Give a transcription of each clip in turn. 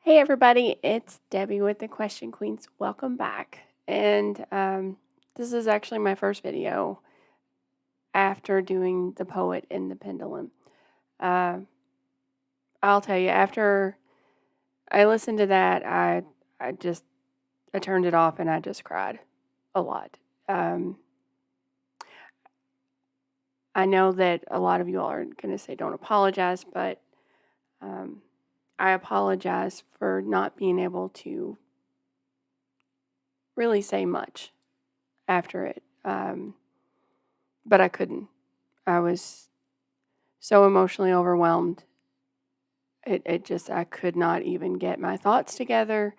Hey everybody, it's Debbie with the Question Queens. Welcome back. And this is actually my first video after doing The Poet and the Pendulum. I'll tell you, after I listened to that, I turned it off and I just cried a lot. I know that a lot of you all are going to say don't apologize, but I apologize for not being able to really say much after it. But I couldn't. I was so emotionally overwhelmed. I could not even get my thoughts together.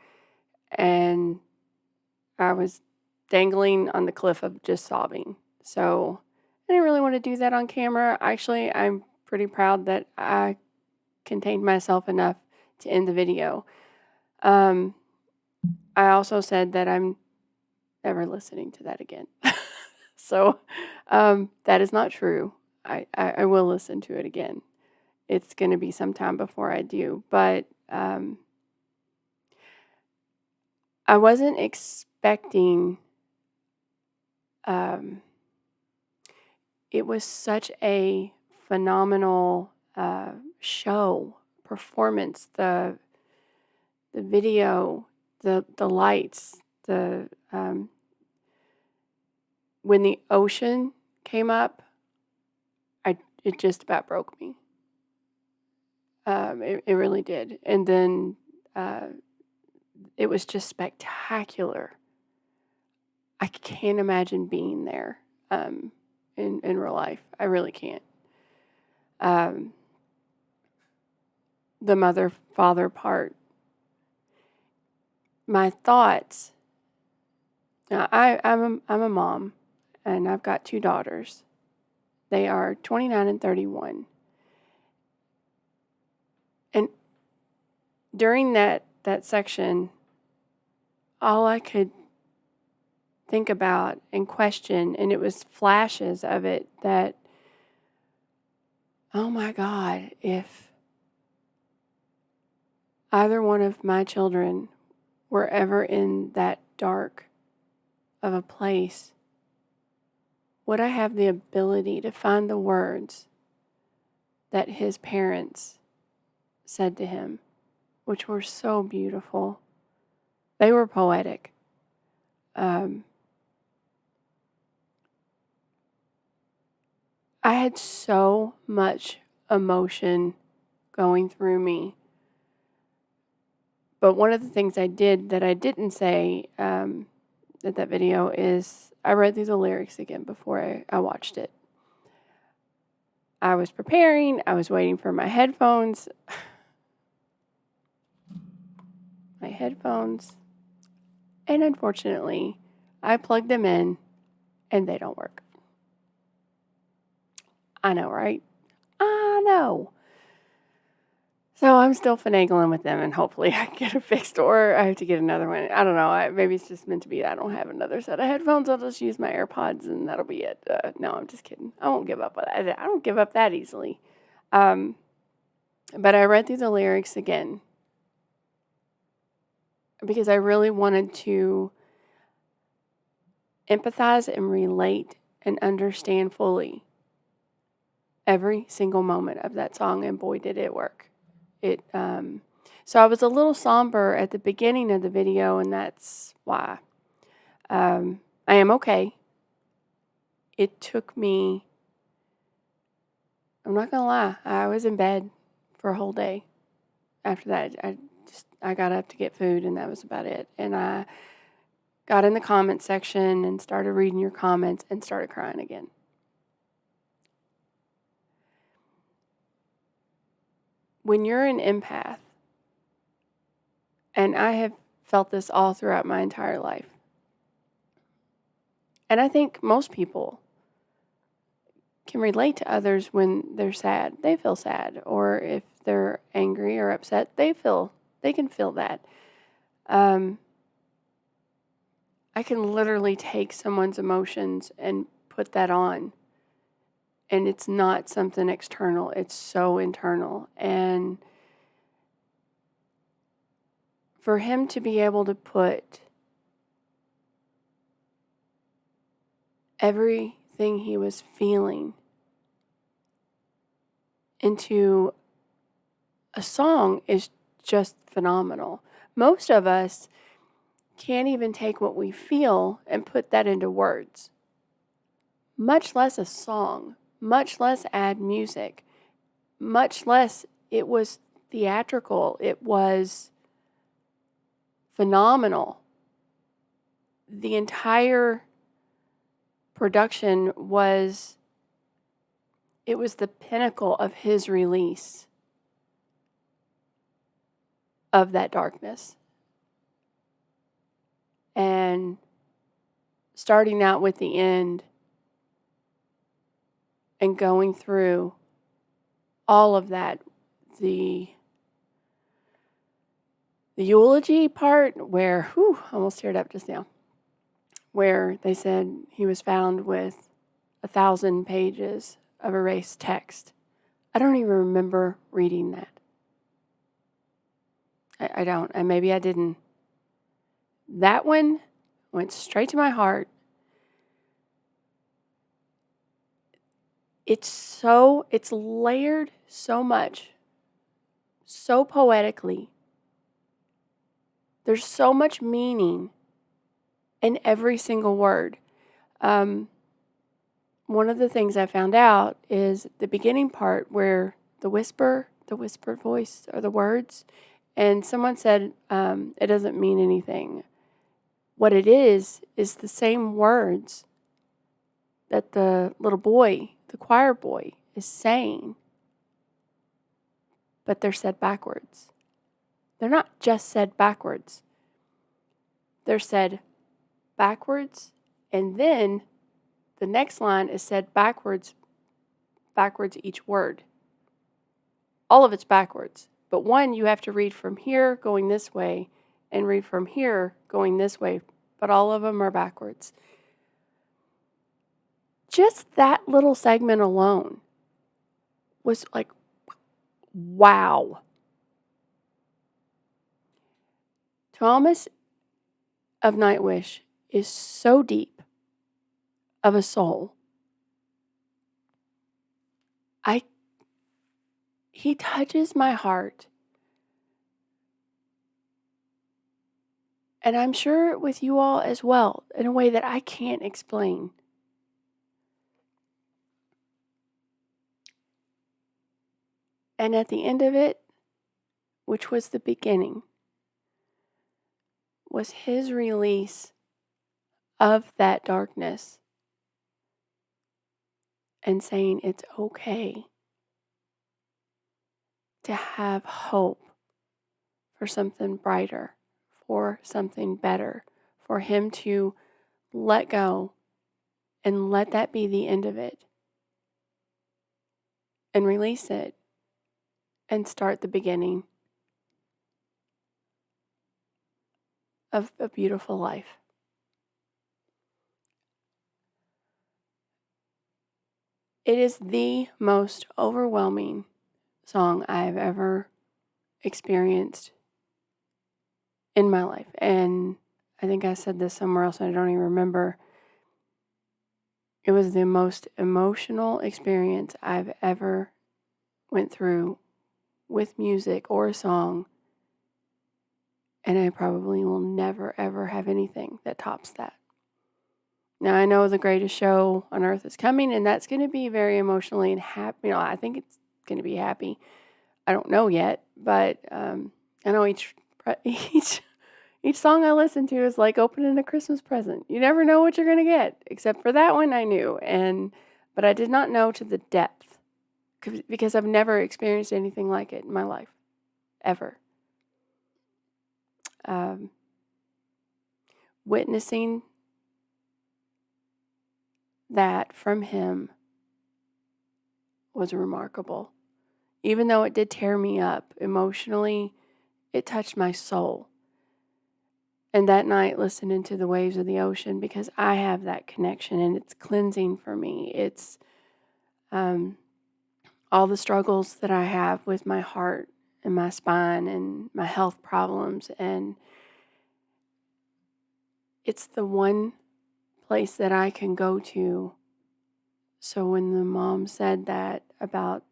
And I was dangling on the cliff of just sobbing. So I didn't really want to do that on camera. Actually, I'm pretty proud that I contained myself enough to end the video. I also said that I'm never listening to that again. So that is not true. I will listen to it again. It's going to be some time before I do. But I wasn't expecting. It was such a phenomenal show, performance, the video, the lights, when the ocean came up, it just about broke me. It really did. And then it was just spectacular. I can't imagine being there in real life. I really can't. The mother-father part. My thoughts. Now, I'm a mom, and I've got 2 daughters. They are 29 and 31. And during that section, all I could think about and question, and it was flashes of it, that, oh my God, if either one of my children were ever in that dark of a place, would I have the ability to find the words that his parents said to him, which were so beautiful? They were poetic. I had so much emotion going through me. But one of the things I did that I didn't say at that video is I read through the lyrics again before I watched it. I was preparing. I was waiting for my headphones. And unfortunately, I plugged them in and they don't work. I know, right? I know. So I'm still finagling with them, and hopefully I can get it fixed, or I have to get another one. I don't know. Maybe it's just meant to be. I don't have another set of headphones. I'll just use my AirPods, and that'll be it. No, I'm just kidding. I won't give up on that. I don't give up that easily. But I read through the lyrics again because I really wanted to empathize and relate and understand fully every single moment of that song, and boy, did it work. So I was a little somber at the beginning of the video, and that's why. I am okay. It took me, I'm not gonna lie, I was in bed for a whole day. After that, I got up to get food, and that was about it. And I got in the comment section and started reading your comments and started crying again. When you're an empath, and I have felt this all throughout my entire life, and I think most people can relate to others when they're sad. They feel sad. Or if they're angry or upset, they can feel that. I can literally take someone's emotions and put that on. And it's not something external. It's so internal. And for him to be able to put everything he was feeling into a song is just phenomenal. Most of us can't even take what we feel and put that into words, much less a song, much less add music, much less it was theatrical. It was phenomenal. The entire production was the pinnacle of his release of that darkness. And starting out with the end and going through all of that, the eulogy part where, I almost teared up just now, where they said he was found with 1,000 pages of erased text. I don't even remember reading that. I don't, and maybe I didn't. That one went straight to my heart. It's layered so much, so poetically. There's so much meaning in every single word. One of the things I found out is the beginning part where the whispered voice or the words, and someone said it doesn't mean anything. What it is the same words that the little boy, the choir boy, is saying, but they're said backwards. They're not just said backwards. They're said backwards, and then the next line is said backwards each word. All of it's backwards. But one you have to read from here going this way and read from here going this way, but all of them are backwards. Just that little segment alone was like, wow. Thomas of Nightwish is so deep of a soul. He touches my heart. And I'm sure with you all as well, in a way that I can't explain. And at the end of it, which was the beginning, was his release of that darkness and saying it's okay to have hope for something brighter, for something better, for him to let go and let that be the end of it and release it and start the beginning of a beautiful life. It is the most overwhelming song I've ever experienced in my life. And I think I said this somewhere else and I don't even remember. It was the most emotional experience I've ever went through with music or a song. And I probably will never, ever have anything that tops that. Now, I know the greatest show on earth is coming, and that's going to be very emotionally and happy. I think it's going to be happy. I don't know yet, but I know each song I listen to is like opening a Christmas present. You never know what you're going to get, except for that one I knew, but I did not know to the depth because I've never experienced anything like it in my life, ever. Witnessing that from him was remarkable. Even though it did tear me up emotionally, it touched my soul. And that night, listening to the waves of the ocean, because I have that connection and it's cleansing for me. It's all the struggles that I have with my heart and my spine and my health problems. And it's the one place that I can go to. So when the mom said that about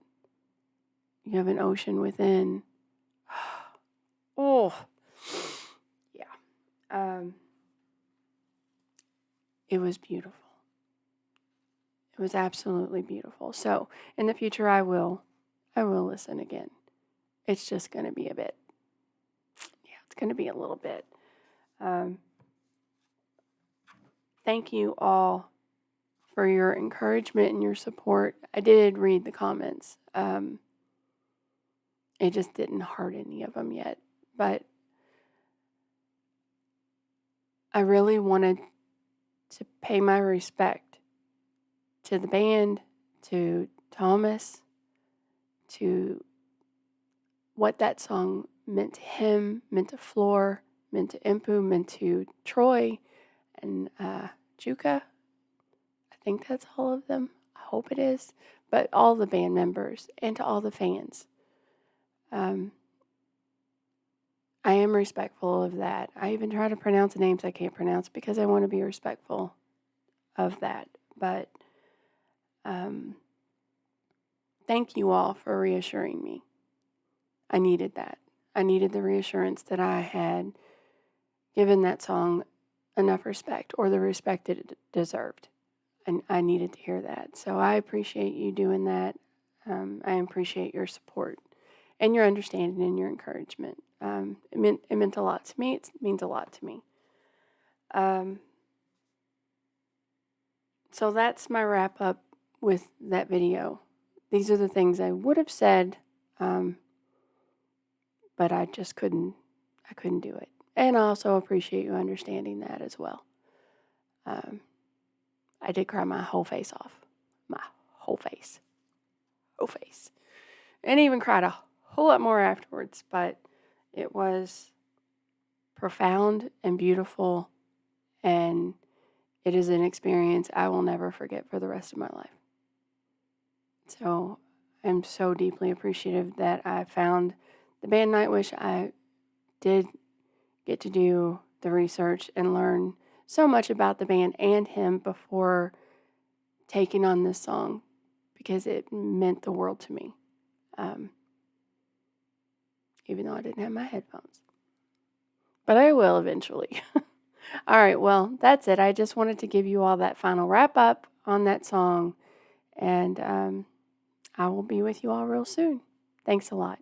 you have an ocean within, oh, yeah. It was beautiful. It was absolutely beautiful. So in the future, I will listen again. It's just going to be a bit. Yeah, it's going to be a little bit. Thank you all for your encouragement and your support. I did read the comments. It just didn't heart any of them yet. But I really wanted to pay my respect to the band, to Thomas, to what that song meant to him, meant to Floor, meant to Impu, meant to Troy, and Juka. I think that's all of them. I hope it is. But all the band members and to all the fans. I am respectful of that. I even try to pronounce the names I can't pronounce because I want to be respectful of that. But thank you all for reassuring me. I needed that. I needed the reassurance that I had given that song enough respect, or the respect it deserved. And I needed to hear that. So I appreciate you doing that. I appreciate your support and your understanding and your encouragement. It meant a lot to me. It means a lot to me. So that's my wrap up with that video. These are the things I would have said, but I just couldn't. I couldn't do it. And I also appreciate you understanding that as well. I did cry my whole face off. My whole face. Whole face. And even cried a whole lot more afterwards, but it was profound and beautiful, and it is an experience I will never forget for the rest of my life. So I'm so deeply appreciative that I found the band Nightwish. I did get to do the research and learn so much about the band and him before taking on this song, because it meant the world to me, even though I didn't have my headphones. But I will eventually. All right, well, that's it. I just wanted to give you all that final wrap up on that song, and I will be with you all real soon. Thanks a lot.